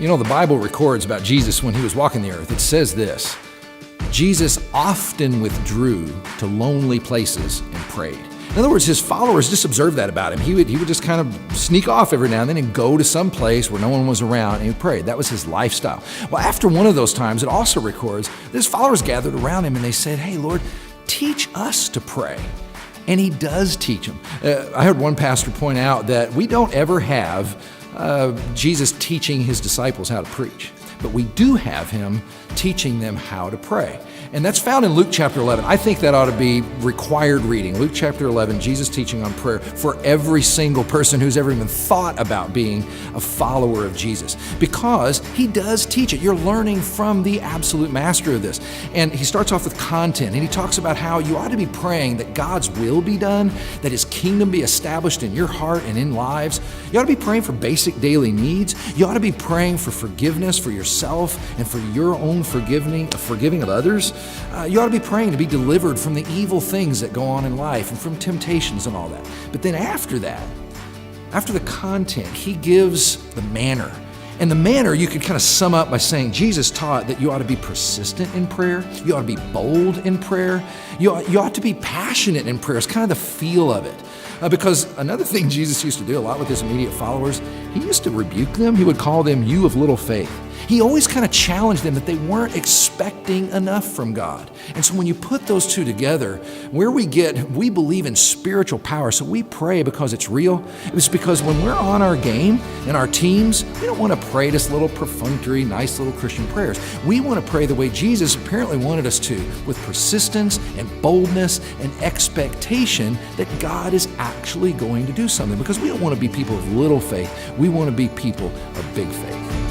You know, the Bible records about Jesus when he was walking the earth. It says this: Jesus often withdrew to lonely places and prayed. In other words, his followers just observed that about him. He would just kind of sneak off every now and then and go to some place where no one was around and he prayed. That was his lifestyle. Well, after one of those times, it also records that his followers gathered around him and they said, "Hey, Lord, teach us to pray." And he does teach them. I heard one pastor point out that we don't ever have Jesus teaching his disciples how to preach, but we do have him teaching them how to pray. And that's found in Luke chapter 11. I think that ought to be required reading. Luke chapter 11, Jesus teaching on prayer for every single person who's ever even thought about being a follower of Jesus, because he does teach it. You're learning from the absolute master of this. And he starts off with content, and he talks about how you ought to be praying that God's will be done, that his kingdom be established in your heart and in lives. You ought to be praying for basic daily needs. You ought to be praying for forgiveness for yourself and for your own forgiving of others. You ought to be praying to be delivered from the evil things that go on in life and from temptations and all that. But then after that, after the content, he gives the manner. And the manner you could kind of sum up by saying Jesus taught that you ought to be persistent in prayer. You ought to be bold in prayer. You ought to be passionate in prayer. It's kind of the feel of it. Because another thing Jesus used to do a lot with his immediate followers, he used to rebuke them. He would call them "you of little faith." He always kind of challenged them that they weren't expecting enough from God. And so when you put those two together, we believe in spiritual power. So we pray because it's real. It's because when we're on our game and our teams, we don't want to pray just little perfunctory, nice little Christian prayers. We want to pray the way Jesus apparently wanted us to, with persistence and boldness and expectation that God is actually going to do something. Because we don't want to be people of little faith. We want to be people of big faith.